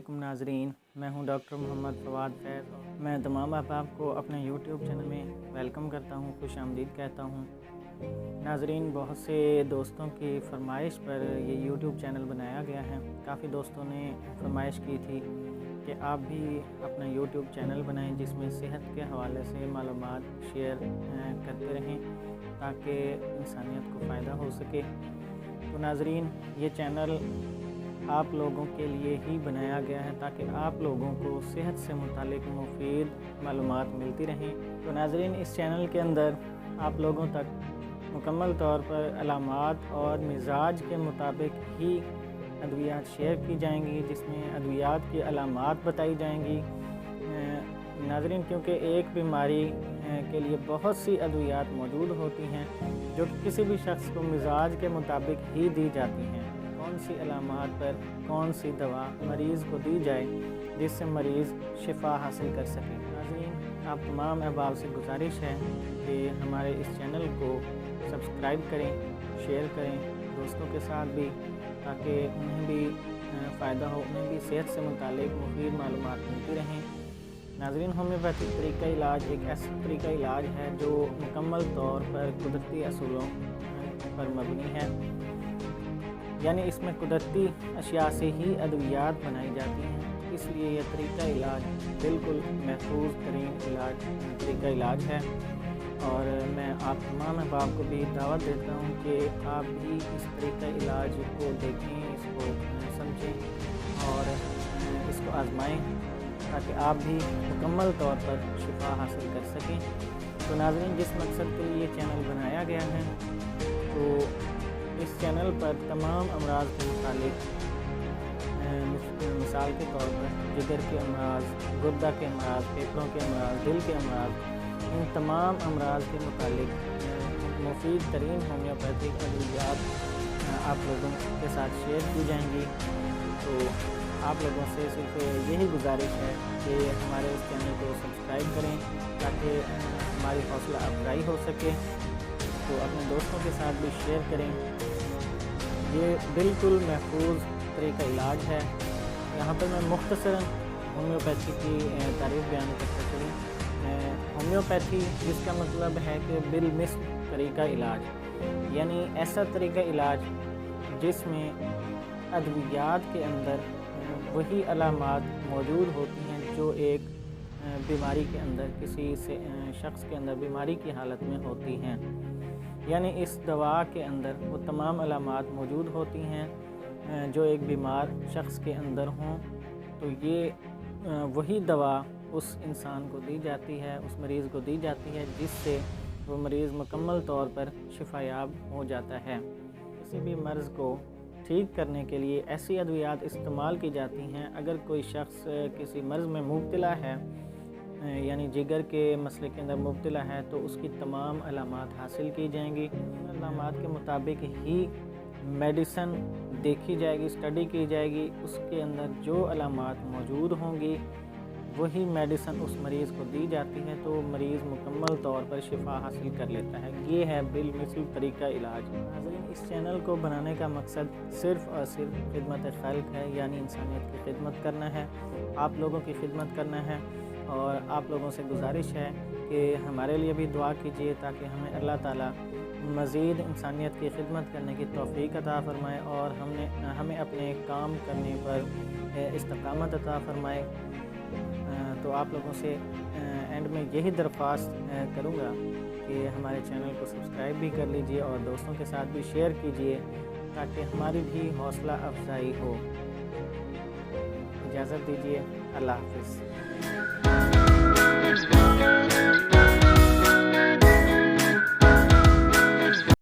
علیکم ناظرین، میں ہوں ڈاکٹر محمد فواد فیض اور میں تمام احباب کو اپنے یوٹیوب چینل میں ویلکم کرتا ہوں، خوش آمدید کہتا ہوں۔ ناظرین، بہت سے دوستوں کی فرمائش پر یہ یوٹیوب چینل بنایا گیا ہے۔ کافی دوستوں نے فرمائش کی تھی کہ آپ بھی اپنا یوٹیوب چینل بنائیں جس میں صحت کے حوالے سے معلومات شیئر کرتے رہیں تاکہ انسانیت کو فائدہ ہو سکے۔ تو ناظرین، یہ چینل آپ لوگوں کے لیے ہی بنایا گیا ہے تاکہ آپ لوگوں کو صحت سے متعلق مفید معلومات ملتی رہیں۔ تو ناظرین، اس چینل کے اندر آپ لوگوں تک مکمل طور پر علامات اور مزاج کے مطابق ہی ادویات شیئر کی جائیں گی، جس میں ادویات کی علامات بتائی جائیں گی۔ ناظرین، کیونکہ ایک بیماری کے لیے بہت سی ادویات موجود ہوتی ہیں جو کسی بھی شخص کو مزاج کے مطابق ہی دی جاتی ہیں۔ کون سی علامات پر کون سی دوا مریض کو دی جائے جس سے مریض شفا حاصل کر سکے۔ ناظرین، آپ تمام احباب سے گزارش ہے کہ ہمارے اس چینل کو سبسکرائب کریں، شیئر کریں دوستوں کے ساتھ بھی، تاکہ انہیں بھی فائدہ ہو، انہیں بھی صحت سے متعلق مفید معلومات ملتی رہیں۔ ناظرین، ہومیوپیتھک طریقہ علاج ایک ایسا طریقہ علاج ہے جو مکمل طور پر قدرتی اصولوں پر مبنی ہے، یعنی اس میں قدرتی اشیاء سے ہی ادویات بنائی جاتی ہیں، اس لیے یہ طریقہ علاج بالکل محفوظ ترین طریقہ علاج ہے۔ اور میں آپ تمام احباب کو بھی دعوت دیتا ہوں کہ آپ بھی اس طریقہ علاج کو دیکھیں، اس کو سمجھیں اور اس کو آزمائیں تاکہ آپ بھی مکمل طور پر شفا حاصل کر سکیں۔ تو ناظرین، جس مقصد کے لیے یہ چینل بنایا گیا ہے، تو اس چینل پر تمام امراض کے متعلق مثال کے طور پر جگر کے امراض، گردہ کے امراض، پھیپھڑوں کے امراض، دل کے امراض، ان تمام امراض کے متعلق مفید ترین ہومیوپیتھک ادویات آپ لوگوں کے ساتھ شیئر کی جائیں گی۔ تو آپ لوگوں سے صرف یہی گزارش ہے کہ ہمارے اس چینل کو سبسکرائب کریں تاکہ ہماری حوصلہ افزائی ہو سکے، تو اپنے دوستوں کے ساتھ بھی شیئر کریں۔ یہ بالکل محفوظ طریقہ علاج ہے۔ یہاں پر میں مختصراً ہومیوپیتھی کی تعریف بیان کرتا چلوں۔ ہومیوپیتھی جس کا مطلب ہے کہ بالمثل طریقہ علاج، یعنی ایسا طریقہ علاج جس میں ادویات کے اندر وہی علامات موجود ہوتی ہیں جو ایک بیماری کے اندر، کسی شخص کے اندر بیماری کی حالت میں ہوتی ہیں، یعنی اس دوا کے اندر وہ تمام علامات موجود ہوتی ہیں جو ایک بیمار شخص کے اندر ہوں۔ تو یہ وہی دوا اس انسان کو دی جاتی ہے، اس مریض کو دی جاتی ہے، جس سے وہ مریض مکمل طور پر شفا یاب ہو جاتا ہے۔ کسی بھی مرض کو ٹھیک کرنے کے لیے ایسی ادویات استعمال کی جاتی ہیں۔ اگر کوئی شخص کسی مرض میں مبتلا ہے، یعنی جگر کے مسئلے کے اندر مبتلا ہے، تو اس کی تمام علامات حاصل کی جائیں گی۔ علامات کے مطابق ہی میڈیسن دیکھی جائے گی، اسٹڈی کی جائے گی، اس کے اندر جو علامات موجود ہوں گی وہی میڈیسن اس مریض کو دی جاتی ہے، تو مریض مکمل طور پر شفا حاصل کر لیتا ہے۔ یہ ہے بالمثل طریقہ علاج۔ ناظرین، اس چینل کو بنانے کا مقصد صرف اور صرف خدمت خلق ہے، یعنی انسانیت کی خدمت کرنا ہے، آپ لوگوں کی خدمت کرنا ہے، اور آپ لوگوں سے گزارش ہے کہ ہمارے لیے بھی دعا کیجیے تاکہ ہمیں اللہ تعالیٰ مزید انسانیت کی خدمت کرنے کی توفیق عطا فرمائے اور ہمیں اپنے کام کرنے پر استقامت عطا فرمائے۔ تو آپ لوگوں سے اینڈ میں یہی درخواست کروں گا کہ ہمارے چینل کو سبسکرائب بھی کر لیجئے اور دوستوں کے ساتھ بھی شیئر کیجئے تاکہ ہماری بھی حوصلہ افزائی ہو۔ اجازت دیجیے، اللہ حافظ۔